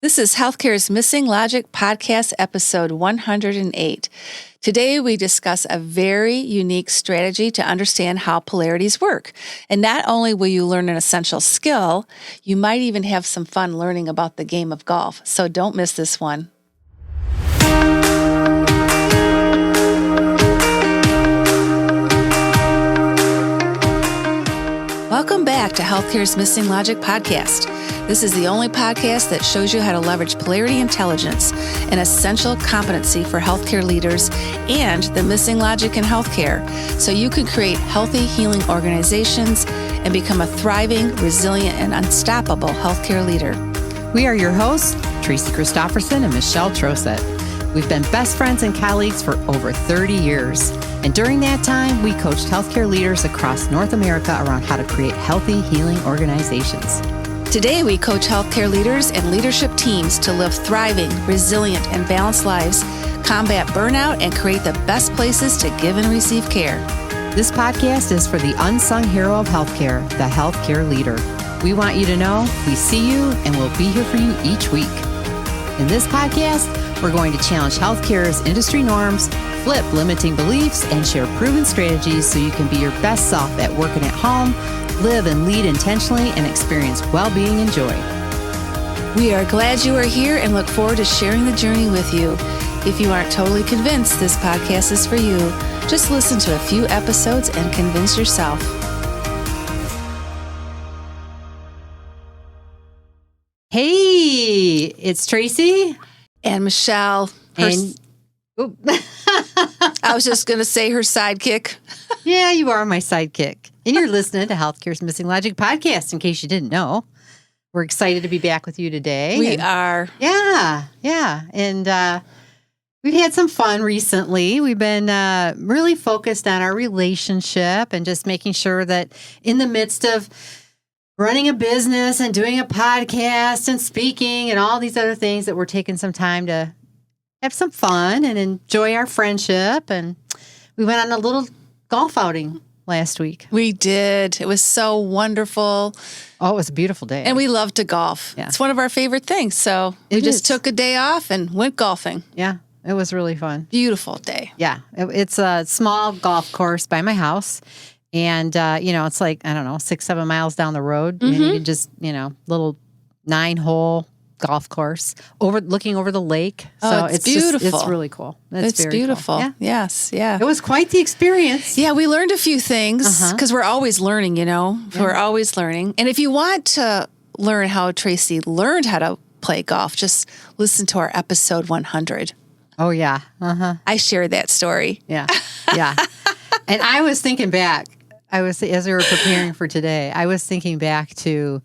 This is Healthcare's Missing Logic podcast episode 108. Today we discuss a very unique strategy to understand how polarities work. And not only will you learn an essential skill, you might even have some fun learning about the game of golf. So don't miss this one. Welcome back to Healthcare's Missing Logic podcast. This is the only podcast that shows you how to leverage Polarity Intelligence, an essential competency for healthcare leaders, and the missing logic in healthcare, so you can create healthy, healing organizations and become a thriving, resilient, and unstoppable healthcare leader. We are your hosts, Tracy Christofferson and Michelle Trosett. We've been best friends and colleagues for over 30 years. And during that time, we coached healthcare leaders across North America around how to create healthy, healing organizations. Today, we coach healthcare leaders and leadership teams to live thriving, resilient, and balanced lives, combat burnout, and create the best places to give and receive care. This podcast is for the unsung hero of healthcare, the healthcare leader. We want you to know we see you and we'll be here for you each week. In this podcast, we're going to challenge healthcare's industry norms, flip limiting beliefs, and share proven strategies so you can be your best self at work and at home, live and lead intentionally, and experience well-being and joy. We are glad you are here and look forward to sharing the journey with you. If you aren't totally convinced this podcast is for you, just listen to a few episodes and convince yourself. Hey, it's Tracy. And Michelle. I was just going to say her sidekick. Yeah, you are my sidekick. And you're listening to Healthcare's Missing Logic podcast, in case you didn't know. We're excited to be back with you today. We are. Yeah. And we've had some fun recently. We've been really focused on our relationship and just making sure that in the midst of running a business and doing a podcast and speaking and all these other things, that we're taking some time to have some fun and enjoy our friendship. And we went on a little golf outing last week. We did. It was so wonderful. Oh, it was a beautiful day. And we love to golf. Yeah. It's one of our favorite things. So we just took a day off and went golfing. Yeah, it was really fun. Beautiful day. Yeah. It's a small golf course by my house. And, it's like, 6-7 miles down the road. Mm-hmm. And you can just, little 9-hole golf course looking over the lake. So it's beautiful. It's really cool. It's very beautiful. Cool. Yeah. Yes. Yeah. It was quite the experience. Yeah. We learned a few things because we're always learning, Yeah. We're always learning. And if you want to learn how Tracy learned how to play golf, just listen to our episode 100. Oh, yeah. I shared that story. Yeah. Yeah. And I was thinking back, as we were preparing for today, I was thinking back to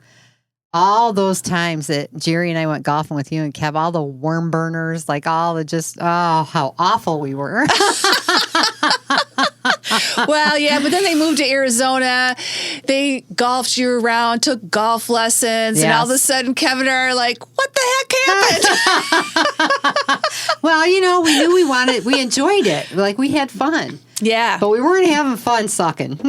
all those times that Jerry and I went golfing with you and Kev, all the worm burners, like all the how awful we were. Well, yeah, but then they moved to Arizona. They golfed year round, took golf lessons, yes. And all of a sudden Kevin and I are like, what the heck happened? Well, we knew we enjoyed it. Like, we had fun. Yeah. But we weren't having fun sucking. So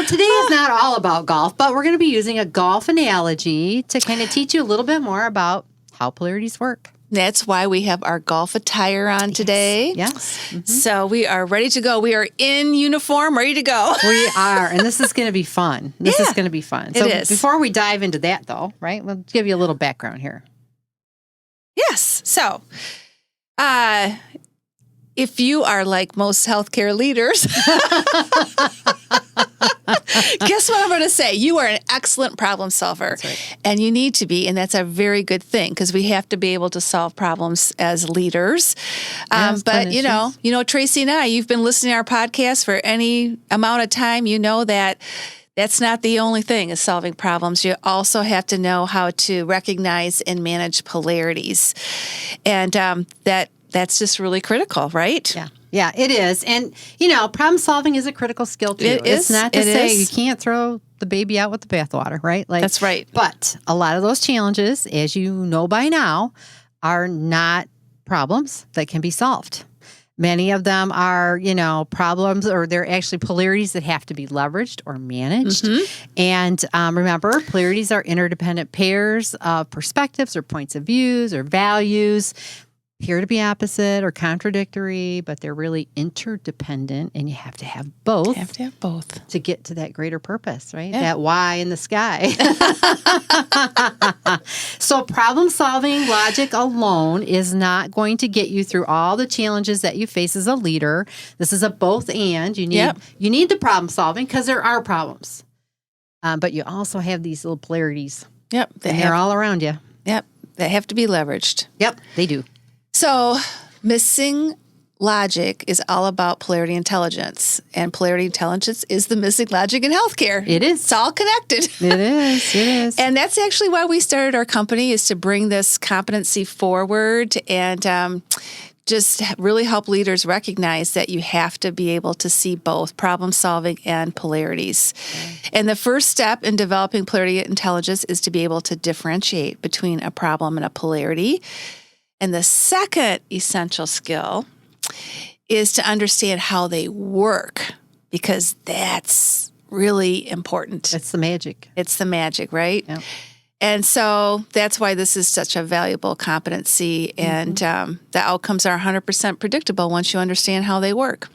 today is not all about golf, but we're going to be using a golf analogy to kind of teach you a little bit more about how polarities work. That's why we have our golf attire on today. Yes. Mm-hmm. So we are ready to go. We are in uniform, ready to go. We are. And this is going to be fun. This is going to be fun. So it is. Before we dive into that, though, right, we'll give you a little background here. Yes. So, if you are like most healthcare leaders, guess what I'm going to say? You are an excellent problem solver. That's right. And you need to be, and that's a very good thing because we have to be able to solve problems as leaders. Yes, but Tracy and I, you've been listening to our podcast for any amount of time. You know that that's not the only thing is solving problems. You also have to know how to recognize and manage polarities. And that's just really critical, right? Yeah. Yeah, it is. And, problem solving is a critical skill, too. It is. It's not to say you can't throw the baby out with the bathwater, right? That's right. But a lot of those challenges, as you know by now, are not problems that can be solved. Many of them are, problems, or they're actually polarities that have to be leveraged or managed. And remember, polarities are interdependent pairs of perspectives or points of views or values. Appear to be opposite or contradictory, but they're really interdependent, and you have to have both. You have to have both to get to that greater purpose, right? Yeah. That why in the sky. So problem-solving logic alone is not going to get you through all the challenges that you face as a leader. This is a both and. You need the problem-solving because there are problems. But you also have these little polarities. Yep. They're all around you. Yep. They have to be leveraged. Yep, they do. So Missing Logic is all about polarity intelligence, and polarity intelligence is the missing logic in healthcare. It is. It's all connected. It is. And that's actually why we started our company, is to bring this competency forward and just really help leaders recognize that you have to be able to see both problem solving and polarities. And the first step in developing polarity intelligence is to be able to differentiate between a problem and a polarity. And the second essential skill is to understand how they work, because that's really important. It's the magic. It's the magic, right? Yep. And so that's why this is such a valuable competency. And the outcomes are 100% predictable once you understand how they work.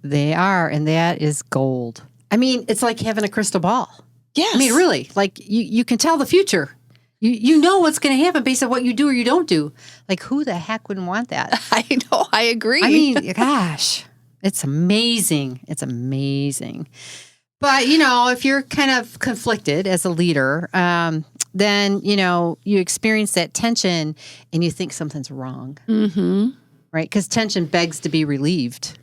They are, and that is gold. I mean, it's like having a crystal ball. Yes. I mean, really, like you can tell the future. You know what's going to happen based on what you do or you don't do. Like, who the heck wouldn't want that? I know. I agree. I mean, gosh, it's amazing. It's amazing. But, if you're kind of conflicted as a leader, then, you experience that tension and you think something's wrong. Mm-hmm. Right? Because tension begs to be relieved.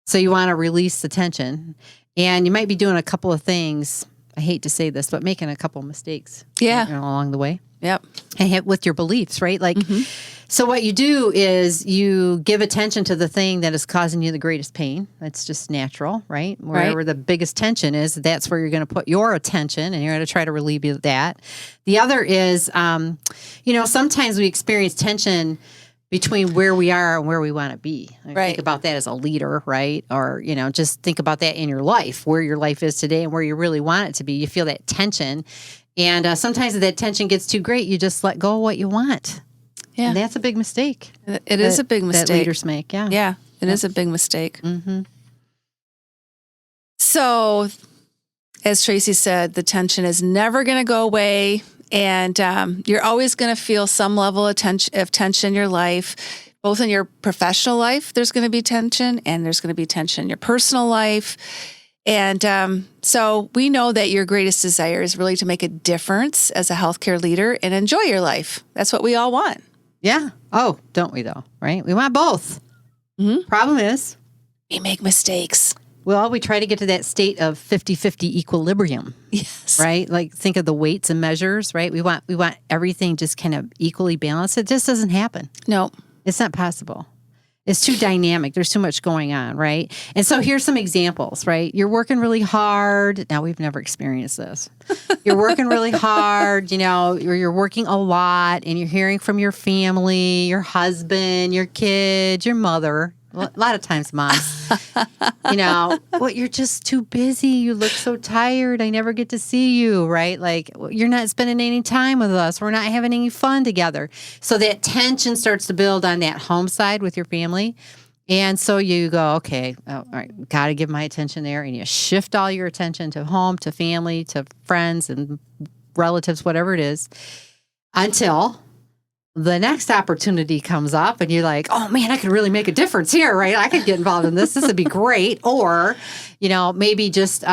So you want to release the tension. And you might be doing a couple of things. I hate to say this, but making a couple of mistakes along the way. Yep. And with your beliefs, right? Like, so what you do is you give attention to the thing that is causing you the greatest pain. That's just natural, right? Wherever the biggest tension is, that's where you're going to put your attention, and you're going to try to relieve that. The other is, sometimes we experience tension between where we are and where we want to be. Think about that as a leader, right? Or, just think about that in your life, where your life is today and where you really want it to be. You feel that tension. And sometimes if that tension gets too great, you just let go of what you want. Yeah. And that's a big mistake. It is a big mistake. That leaders make, yeah. Yeah, it is a big mistake. Mm-hmm. So, as Tracy said, the tension is never going to go away. And you're always going to feel some level of tension in your life, both in your professional life. There's going to be tension, and there's going to be tension in your personal life. And so we know that your greatest desire is really to make a difference as a healthcare leader and enjoy your life. That's what we all want. Yeah. Oh, don't we though? Right? We want both. Mm-hmm. Problem is, we make mistakes. Well, we try to get to that state of 50-50 equilibrium. Yes. Right? Like, think of the weights and measures, right? We want everything just kind of equally balanced. It just doesn't happen. No. It's not possible. It's too dynamic. There's too much going on, right? And so here's some examples, right? You're working really hard. Now, we've never experienced this. You're working really hard, you're working a lot, and you're hearing from your family, your husband, your kids, your mother. A lot of times, moms, you're just too busy. You look so tired. I never get to see you, right? Like, you're not spending any time with us. We're not having any fun together. So that tension starts to build on that home side with your family. And so you go, okay, all right, got to give my attention there. And you shift all your attention to home, to family, to friends and relatives, whatever it is, until the next opportunity comes up and you're like, oh man, I could really make a difference here, right? I could get involved in this. This would be great. Or, maybe just,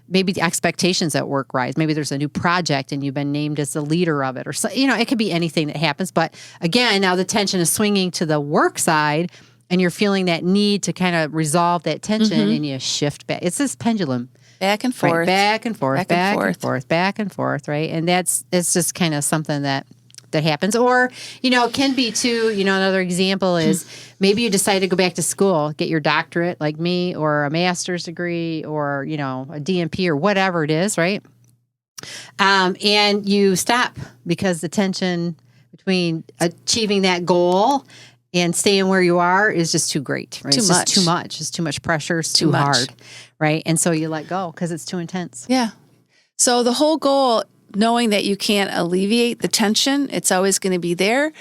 maybe the expectations at work rise. Maybe there's a new project and you've been named as the leader of it, or so, it could be anything that happens. But again, now the tension is swinging to the work side and you're feeling that need to kind of resolve that tension and you shift back. It's this pendulum. Back and forth. Right? Back and forth, back and forth, back and forth, right? And it's just kind of something that happens. Or, it can be too, another example is maybe you decide to go back to school, get your doctorate like me, or a master's degree, or, a DMP or whatever it is, right? And you stop because the tension between achieving that goal And staying where you are is just too great. Right? It's Much. just too much. It's too much pressure. It's too much. hard. Right? And so you let go because it's too intense. Yeah. So the whole goal, knowing that you can't alleviate the tension, it's always going to be there,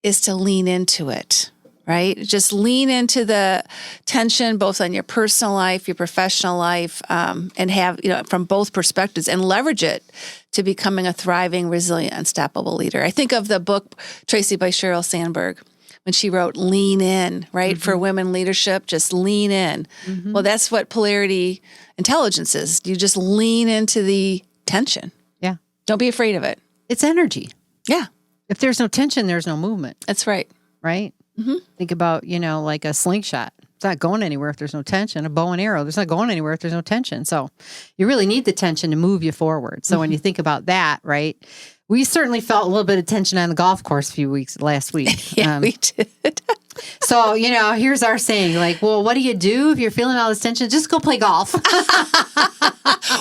is to lean into it, right? Just lean into the tension, both on your personal life, your professional life, and have, from both perspectives, and leverage it to becoming a thriving, resilient, unstoppable leader. I think of the book, Tracy, by Sheryl Sandberg, when she wrote Lean In, right? For women leadership, just lean in. Well, that's what Polarity Intelligence is. You just lean into the tension. Yeah. Don't be afraid of it. It's energy. Yeah. If there's no tension, there's no movement. That's right. Right? Think about, like a slingshot. It's not going anywhere if there's no tension. A bow and arrow, it's not going anywhere if there's no tension. So you really need the tension to move you forward. So when you think about that, right? We certainly felt a little bit of tension on the golf course last week. Yeah, we did. So, here's our saying, what do you do if you're feeling all this tension? Just go play golf.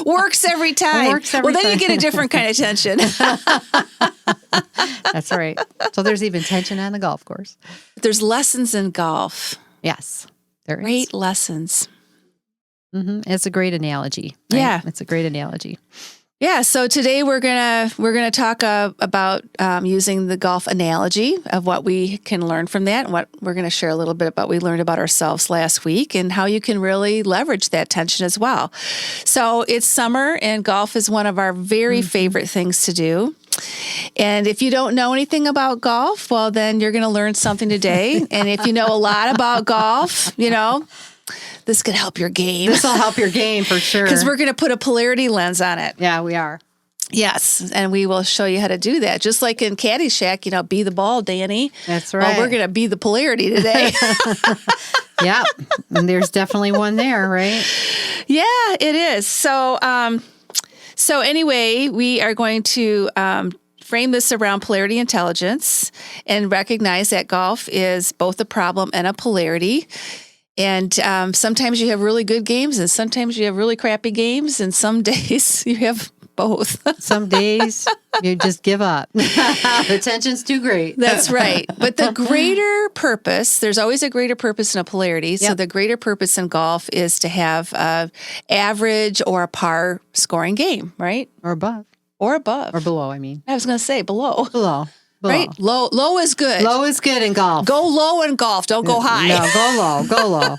Works every time. Well, then you get a different kind of tension. That's right. So there's even tension on the golf course. There's lessons in golf. Yes. There is. Great lessons. It's a great analogy. Right? Yeah. It's a great analogy. Yeah, so today we're gonna talk about using the golf analogy of what we can learn from that, and what we're gonna share a little bit about what we learned about ourselves last week, and how you can really leverage that tension as well. So it's summer, and golf is one of our very favorite things to do. And if you don't know anything about golf, well, then you're gonna learn something today. And if you know a lot about golf, this could help your game. This will help your game for sure. Because we're going to put a polarity lens on it. Yeah, we are. Yes, and we will show you how to do that. Just like in Caddyshack, be the ball, Danny. That's right. Well, we're going to be the polarity today. Yeah, and there's definitely one there, right? Yeah, it is. So anyway, we are going to frame this around polarity intelligence and recognize that golf is both a problem and a polarity. And sometimes you have really good games, and sometimes you have really crappy games, and some days you have both. Some days you just give up. The tension's too great. That's right. But the greater purpose, there's always a greater purpose in a polarity. Yep. So the greater purpose in golf is to have an average or a par scoring game, right? Or above. Or above. Or below, I mean. I was going to say below. Below. Right? Low is good. Low is good in golf. Go low in golf. Don't go high. No, go low. Go low.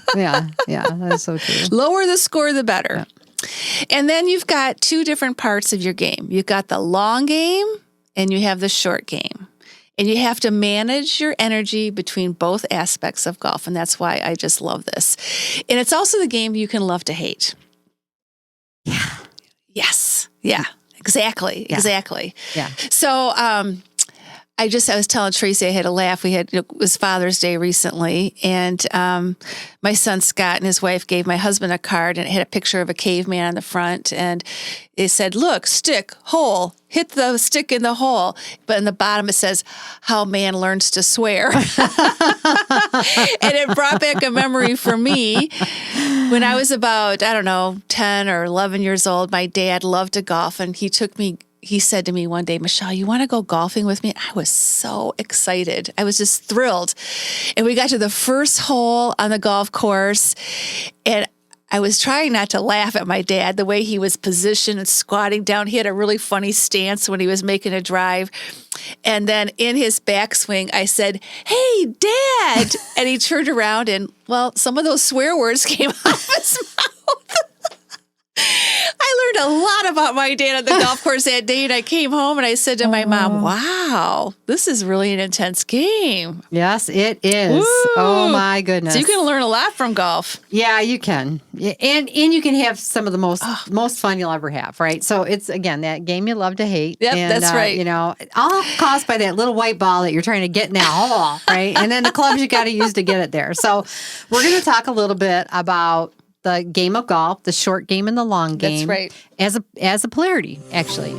Yeah, that's so true. Lower the score, the better. Yeah. And then you've got two different parts of your game. You've got the long game and you have the short game. And you have to manage your energy between both aspects of golf. And that's why I just love this. And it's also the game you can love to hate. Yeah. Yes. Yeah. Exactly. Yeah. Exactly. Yeah. So, I was telling Tracy I had a laugh. It was Father's Day recently, and my son Scott and his wife gave my husband a card, and it had a picture of a caveman on the front, and it said, "Look, stick, hole, hit the stick in the hole." But in the bottom it says, "How man learns to swear." And it brought back a memory for me when I was about, 10 or 11 years old. My dad loved to golf, and he said to me one day, "Michelle, you want to go golfing with me?" I was so excited. I was just thrilled. And we got to the first hole on the golf course, and I was trying not to laugh at my dad, the way he was positioned and squatting down. He had a really funny stance when he was making a drive. And then in his backswing, I said, "Hey, Dad." And he turned around and, well, some of those swear words came out of his mouth. I learned a lot about my dad at the golf course that day, and I came home and I said to my mom, "Wow, this is really an intense game." Yes, it is. Woo! Oh my goodness! So you can learn a lot from golf. Yeah, you can, and you can have some of the most fun you'll ever have. Right. So it's again that game you love to hate. Yep, and, that's right. All caused by that little white ball that you're trying to get in that hole, right? And then the clubs you got to use to get it there. So we're going to talk a little bit about the game of golf, the short game and the long game. That's right. As a polarity, actually.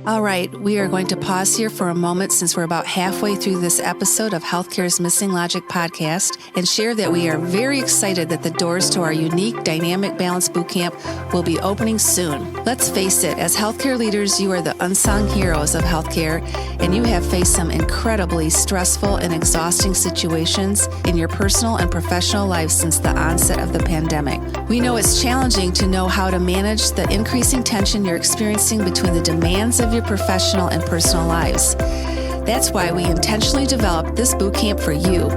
All right, we are going to pause here for a moment since we're about halfway through this episode of Healthcare's Missing Logic podcast and share that we are very excited that the doors to our unique Dynamic Balance Bootcamp will be opening soon. Let's face it, as healthcare leaders, you are the unsung heroes of healthcare, and you have faced some incredibly stressful and exhausting situations in your personal and professional lives since the onset of the pandemic. We know it's challenging to know how to manage the increasing tension you're experiencing between the demands of your professional and personal lives. That's why we intentionally developed this bootcamp for you.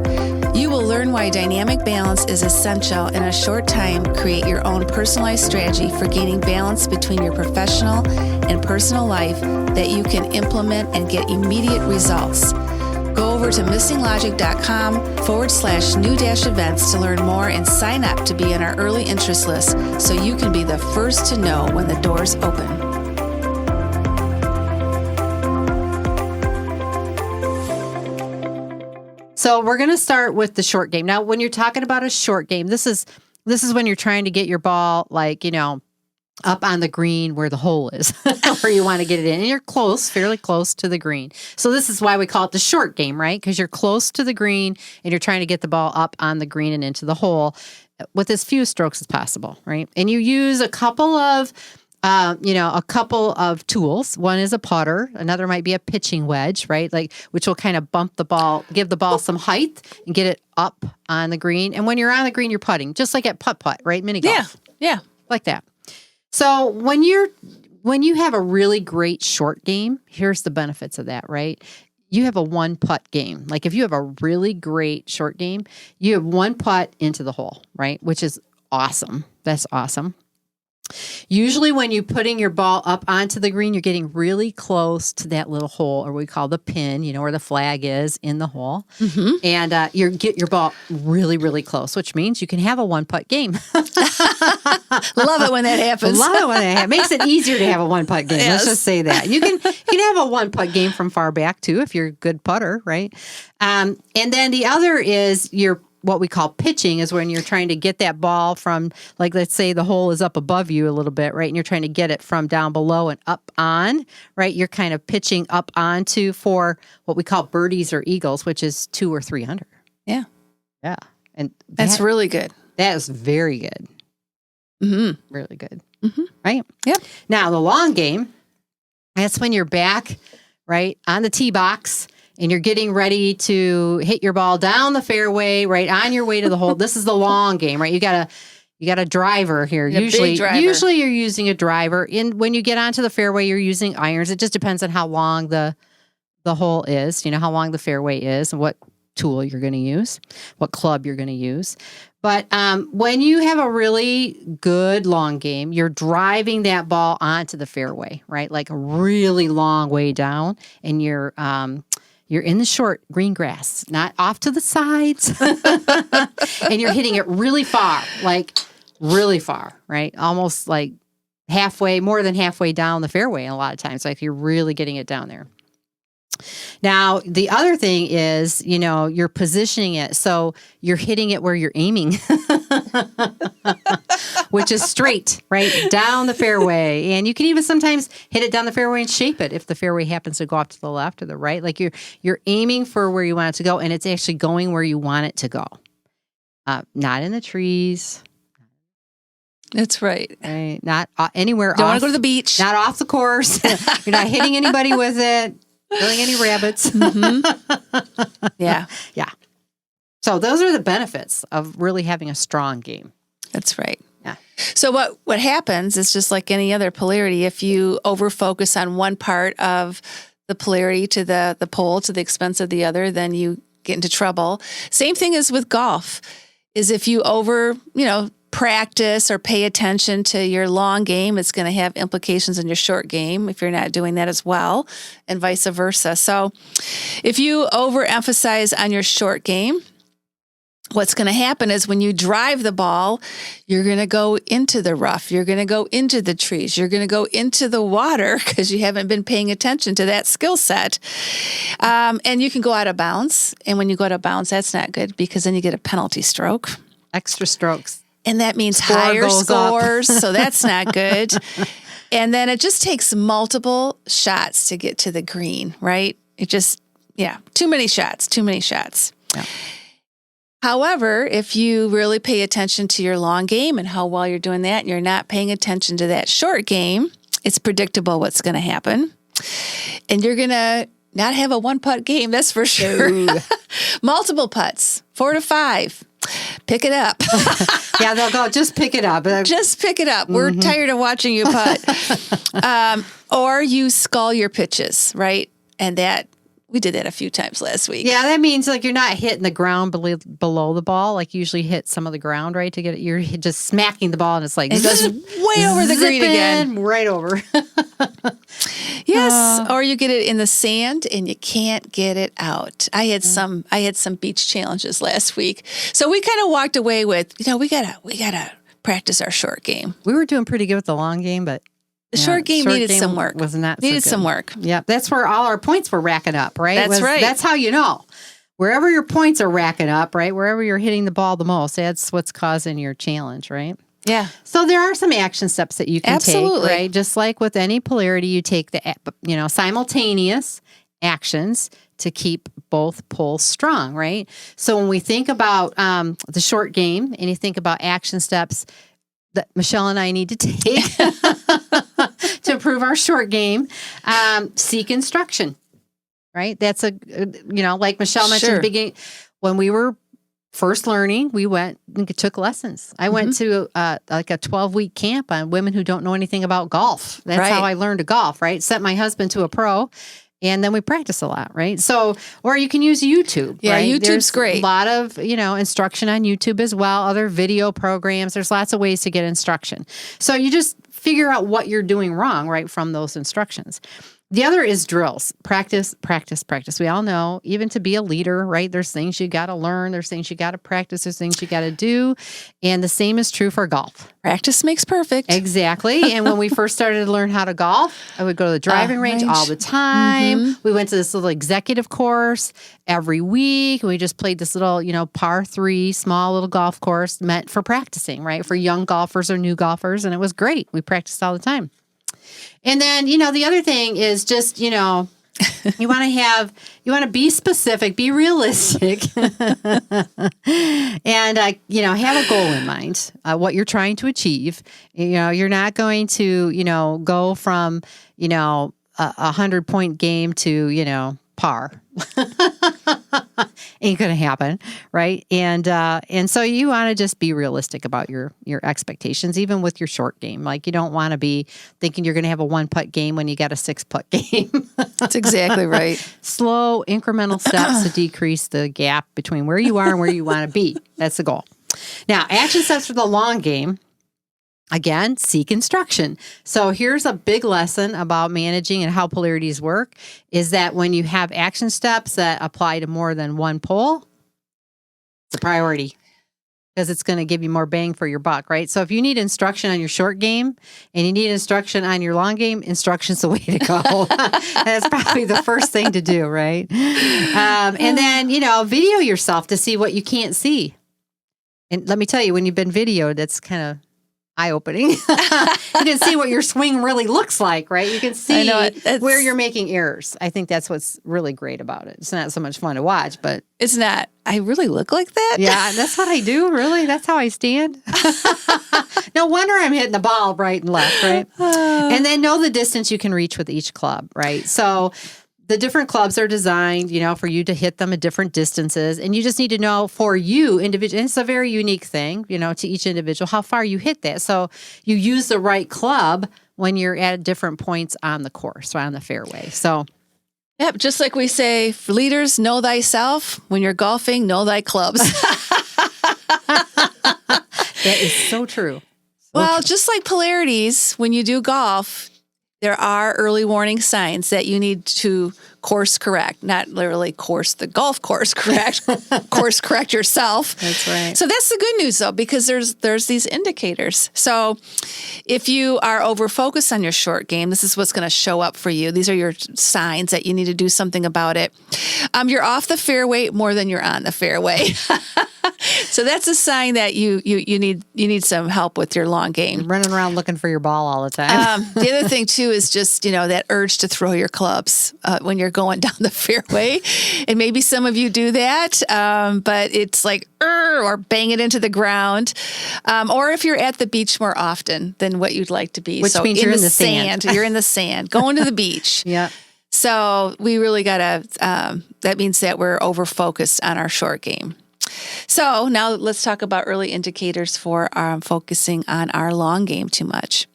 You will learn why dynamic balance is essential in a short time. Create your own personalized strategy for gaining balance between your professional and personal life that you can implement and get immediate results. Go over to missinglogic.com/new-events to learn more and sign up to be on our early interest list so you can be the first to know when the doors open. So we're going to start with the short game. Now, when you're talking about a short game, this is when you're trying to get your ball, up on the green where the hole is, where you want to get it in. And you're fairly close to the green. So this is why we call it the short game, right? Because you're close to the green and you're trying to get the ball up on the green and into the hole with as few strokes as possible, right? And you use a couple of tools. One is a putter. Another might be a pitching wedge, right? Which will kind of bump the ball, give the ball some height and get it up on the green. And when you're on the green, you're putting, just like at putt-putt, right? Mini golf. Yeah. Like that. So when you have a really great short game, here's the benefits of that, right? You have a one putt game. Like if you have a really great short game, you have one putt into the hole, right? Which is awesome. That's awesome. Usually when you're putting your ball up onto the green, you're getting really close to that little hole, or we call the pin, where the flag is in the hole. Mm-hmm. And you get your ball really, really close, which means you can have a one-putt game. Love it when that happens. Makes it easier to have a one-putt game. Yes. Let's just say that. You can have a one-putt game from far back, too, if you're a good putter, right? And then the other is what we call pitching, is when you're trying to get that ball from, let's say the hole is up above you a little bit, right? And you're trying to get it from down below and up on, right? You're kind of pitching up onto for what we call birdies or eagles, which is 200 or 300. Yeah. Yeah. And that's really good. That is very good. Mm-hmm. Really good. Mm-hmm. Right? Yep. Now, the long game, that's when you're back, right, on the tee box, and you're getting ready to hit your ball down the fairway, right, on your way to the hole. This is the long game, right? You got a driver here. Usually you're using a driver. When you get onto the fairway, you're using irons. It just depends on how long the hole is, how long the fairway is, and what tool you're going to use, what club you're going to use. But when you have a really good long game, you're driving that ball onto the fairway, right? Like a really long way down, and you're in the short green grass, not off to the sides, and you're hitting it really far, right? Almost like more than halfway down the fairway a lot of times, like you're really getting it down there. Now, the other thing is, you're positioning it. So you're hitting it where you're aiming, which is straight, right, down the fairway. And you can even sometimes hit it down the fairway and shape it if the fairway happens to go off to the left or the right. Like you're aiming for where you want it to go, and it's actually going where you want it to go. Not in the trees. That's right. Right. Not anywhere Don't want to go to the beach. Not off the course. You're not hitting anybody with it. Killing any rabbits. Mm-hmm. Yeah. So those are the benefits of really having a strong game. That's right. Yeah. So what happens is just like any other polarity, if you over-focus on one part of the polarity to the pole to the expense of the other, then you get into trouble. Same thing as with golf, is if you practice or pay attention to your long game, it's going to have implications in your short game if you're not doing that as well, and vice versa. So if you overemphasize on your short game, what's going to happen is when you drive the ball, you're going to go into the rough. You're going to go into the trees. You're going to go into the water because you haven't been paying attention to that skill set. And you can go out of bounds. And when you go out of bounds, that's not good because then you get a penalty stroke. Extra strokes. And that means higher scores, so that's not good. And then it just takes multiple shots to get to the green, right? It just, too many shots. Yeah. However, if you really pay attention to your long game and how well you're doing that, and you're not paying attention to that short game, it's predictable what's going to happen. And you're going to not have a one-putt game, that's for sure. Multiple putts, 4 to 5. Pick it up. Yeah, they'll go, just pick it up. Just pick it up. We're tired of watching you putt. Or you skull your pitches, right? And we did that a few times last week. Yeah, that means like you're not hitting the ground below the ball. Like you usually hit some of the ground, right? To get it, you're just smacking the ball, and it's like it goes way over the green again, right over. Yes, or you get it in the sand and you can't get it out. I had some beach challenges last week, so we kind of walked away with, we gotta practice our short game. We were doing pretty good with the long game, but the short game needed some work. Was not needed so good. Some work. Yeah, that's where all our points were racking up, right? That's right. That's how you know. Wherever your points are racking up, right? Wherever you're hitting the ball the most, that's what's causing your challenge, right? Yeah. So there are some action steps that you can Absolutely. take, right? Just like with any polarity, you take the simultaneous actions to keep both poles strong, right? So when we think about the short game and you think about action steps that Michelle and I need to take to improve our short game, seek instruction, right? That's like Michelle mentioned at the beginning, when we were first learning, we went and took lessons. I went to like a 12-week camp on women who don't know anything about golf. That's how I learned to golf, right? Sent my husband to a pro, and then we practice a lot, right? So, or you can use YouTube. Yeah, right? YouTube's great. A lot of, instruction on YouTube as well, other video programs. There's lots of ways to get instruction. So you just figure out what you're doing wrong, right, from those instructions. The other is drills. Practice, practice, practice. We all know, even to be a leader, right? There's things you got to learn. There's things you got to practice. There's things you got to do. And the same is true for golf. Practice makes perfect. Exactly. And when we first started to learn how to golf, I would go to the driving range all the time. We went to this little executive course every week. We just played this little, par 3, small little golf course meant for practicing, right? For young golfers or new golfers. And it was great. We practiced all the time. And then, the other thing is just, you want to be specific, be realistic, and, have a goal in mind, what you're trying to achieve. You're not going to, go from, a 100-point game to, par. Ain't going to happen, right? And so you want to just be realistic about your expectations, even with your short game. Like you don't want to be thinking you're going to have a 1-putt game when you got a 6-putt game. That's exactly right. Slow, incremental steps to decrease the gap between where you are and where you want to be. That's the goal. Now, action steps for the long game. Again, seek instruction. So here's a big lesson about managing and how polarities work is that when you have action steps that apply to more than one pole, it's a priority because it's going to give you more bang for your buck, right? So if you need instruction on your short game and you need instruction on your long game, instruction's the way to go. That's probably the first thing to do, right? And then, video yourself to see what you can't see. And let me tell you, when you've been videoed, that's kind of eye-opening. You can see what your swing really looks like, right? You can see where you're making errors. I think that's what's really great about it. It's not so much fun to watch, but... It's not. I really look like that? Yeah, that's what I do, really. That's how I stand. No wonder I'm hitting the ball right and left, right? And then know the distance you can reach with each club, right? So... the different clubs are designed, for you to hit them at different distances. And you just need to know for you individually, and it's a very unique thing, to each individual, how far you hit that. So you use the right club when you're at different points on the course or on the fairway. So, yep, just like we say, for leaders, know thyself. When you're golfing, know thy clubs. That is so true. Just like polarities, when you do golf, there are early warning signs that you need to course correct, not literally course the golf course correct, course correct yourself. That's right. So that's the good news though, because there's these indicators. So if you are over focused on your short game, this is what's going to show up for you. These are your signs that you need to do something about it. You're off the fairway more than you're on the fairway. So that's a sign that you need some help with your long game. You're running around looking for your ball all the time. The other thing too is just, that urge to throw your clubs when you're going down the fairway. And maybe some of you do that, but it's like, or bang it into the ground. Or if you're at the beach more often than what you'd like to be. Which means you're in the sand. You're in the sand, going to the beach. Yeah. So we really that means that we're over-focused on our short game. So now let's talk about early indicators for focusing on our long game too much.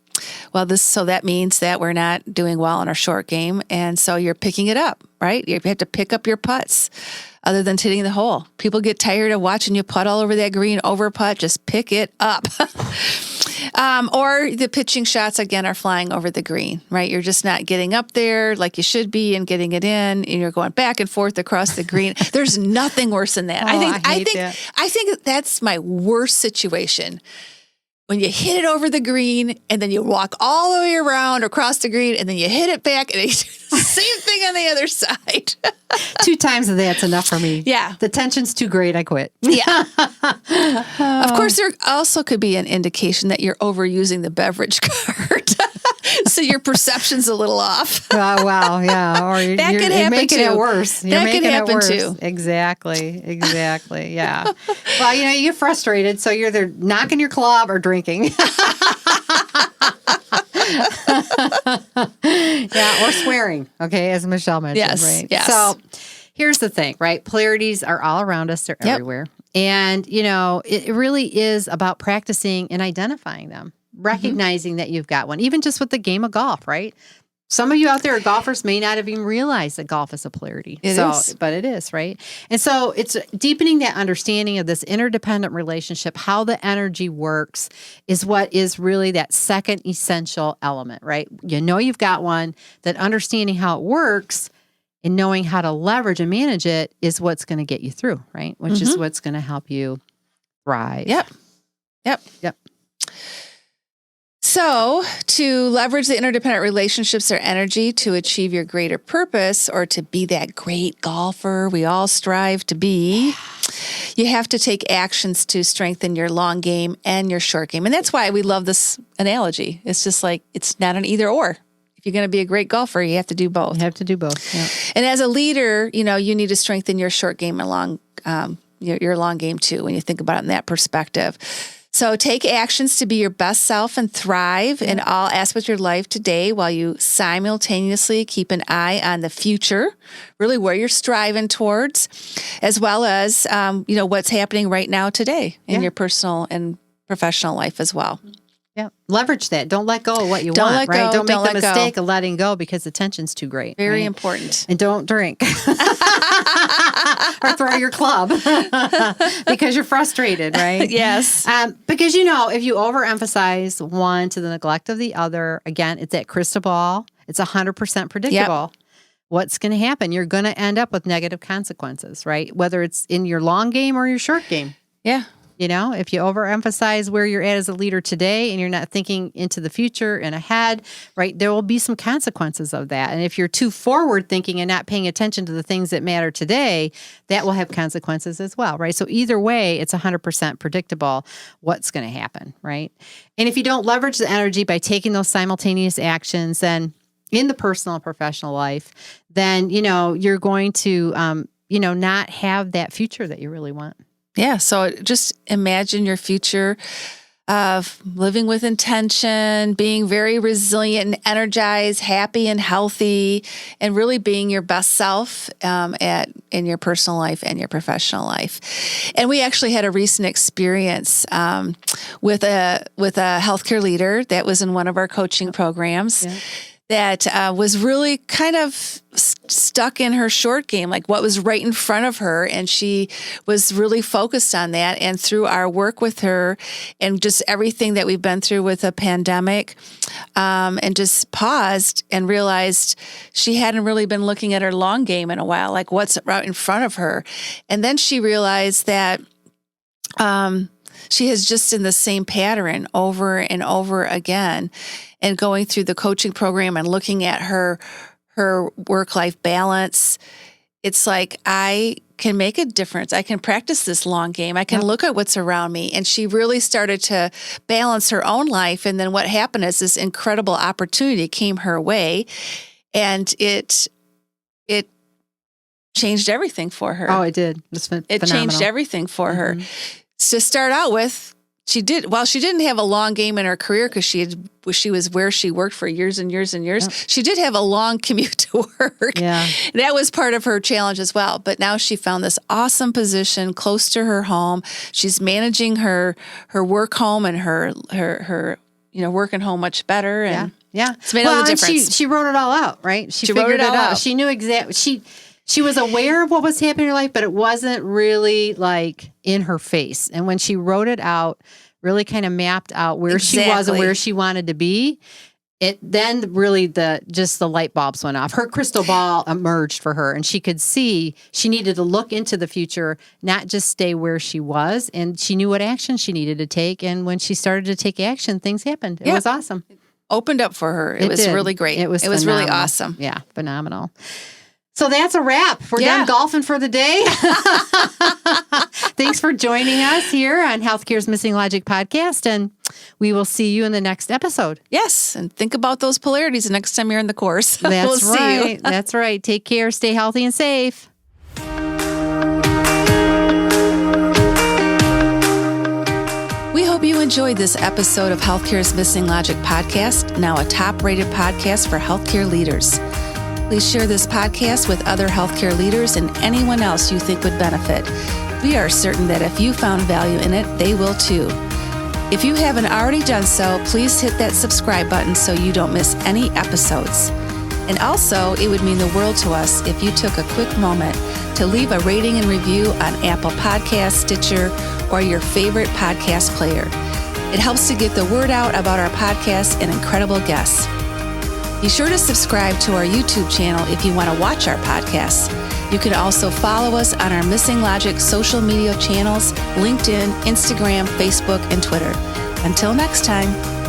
Well, that means that we're not doing well in our short game. And so you're picking it up, right? You have to pick up your putts other than hitting the hole. People get tired of watching you putt all over that green, over putt. Just pick it up. Or the pitching shots, again, are flying over the green, right? You're just not getting up there like you should be and getting it in, and you're going back and forth across the green. There's nothing worse than that. I think that's my worst situation. When you hit it over the green and then you walk all the way around across the green and then you hit it back and you do the same thing on the other side. 2 times of that's enough for me. Yeah. The tension's too great. I quit. Yeah. Of course, there also could be an indication that you're overusing the beverage card. So your perception's a little off. Oh, wow. Yeah. Or you're making it worse. You're making it worse. Too. Exactly. Yeah. Well, you get frustrated. So you're either knocking your club or drinking. Yeah. Or swearing. Okay. As Michelle mentioned. Yes. Right. Yes. So here's the thing, right? Polarities are all around us. They're everywhere. And, it really is about practicing and identifying them. Recognizing that you've got one, even just with the game of golf, right? Some of you out there are golfers may not have even realized that golf is a polarity. But it is, right? And so it's deepening that understanding of this interdependent relationship, how the energy works is what is really that second essential element, right? You've got one, that understanding how it works and knowing how to leverage and manage it is what's going to get you through, right? Which is what's going to help you thrive. Yep. So, to leverage the interdependent relationships or energy to achieve your greater purpose or to be that great golfer we all strive to be, you have to take actions to strengthen your long game and your short game. And that's why we love this analogy. It's just like, it's not an either or. If you're going to be a great golfer, you have to do both. You have to do both, yeah. And as a leader, you need to strengthen your short game and your long game too, when you think about it in that perspective. So take actions to be your best self and thrive in all aspects of your life today while you simultaneously keep an eye on the future, really where you're striving towards, as well as, what's happening right now today in your personal and professional life as well. Yeah. Leverage that. Don't let go of what you want, right? Don't make the mistake of letting go because the tension's too great. Very important. And don't drink. Or throw your club because you're frustrated, right? Yes. Because, if you overemphasize one to the neglect of the other, again, it's that crystal ball. It's 100% predictable. Yep. What's going to happen? You're going to end up with negative consequences, right? Whether it's in your long game or your short game. Yeah. If you overemphasize where you're at as a leader today and you're not thinking into the future and ahead, right, there will be some consequences of that. And if you're too forward thinking and not paying attention to the things that matter today, that will have consequences as well, right? So either way, it's 100% predictable what's going to happen, right? And if you don't leverage the energy by taking those simultaneous actions, then in the personal and professional life, then, you're going to, not have that future that you really want. Yeah. So just imagine your future of living with intention, being very resilient and energized, happy and healthy, and really being your best self in your personal life and your professional life. And we actually had a recent experience with a healthcare leader that was in one of our coaching programs. Yeah. That was really kind of stuck in her short game, like what was right in front of her. And she was really focused on that. And through our work with her and just everything that we've been through with a pandemic, and just paused and realized she hadn't really been looking at her long game in a while, like what's right in front of her. And then she realized that she has just in the same pattern over and over again. And going through the coaching program and looking at her work-life balance, it's like I can make a difference. I can practice this long game. I can look at what's around me. And she really started to balance her own life. And then what happened is this incredible opportunity came her way, and it changed everything for her. Oh, it did. It changed everything for her. To start out with, she didn't have a long game in her career because she was where she worked for years and years and years. She did have a long commute to work. Yeah. That was part of her challenge as well. But now she found this awesome position close to her home. She's managing her work home and her work and home much better. And it's made all the difference. She wrote it all out, right? She figured wrote it all out. She knew exactly. She was aware of what was happening in her life, but it wasn't really like in her face. And when she wrote it out, really kind of mapped out where she was and where she wanted to be, it then really the light bulbs went off. Her crystal ball emerged for her, and she could see she needed to look into the future, not just stay where she was. And she knew what action she needed to take. And when she started to take action, things happened. It was awesome. Opened up for her. It was really great. It was really awesome. Yeah, phenomenal. So that's a wrap. We're done golfing for the day. Thanks for joining us here on Healthcare's Missing Logic podcast, and we will see you in the next episode. Yes, and think about those polarities the next time you're in the course. That's right. See you. That's right. Take care. Stay healthy and safe. We hope you enjoyed this episode of Healthcare's Missing Logic podcast, now a top-rated podcast for healthcare leaders. Please share this podcast with other healthcare leaders and anyone else you think would benefit. We are certain that if you found value in it, they will too. If you haven't already done so, please hit that subscribe button so you don't miss any episodes. And also, it would mean the world to us if you took a quick moment to leave a rating and review on Apple Podcasts, Stitcher, or your favorite podcast player. It helps to get the word out about our podcast and incredible guests. Be sure to subscribe to our YouTube channel if you want to watch our podcasts. You can also follow us on our Missing Logic social media channels, LinkedIn, Instagram, Facebook, and Twitter. Until next time.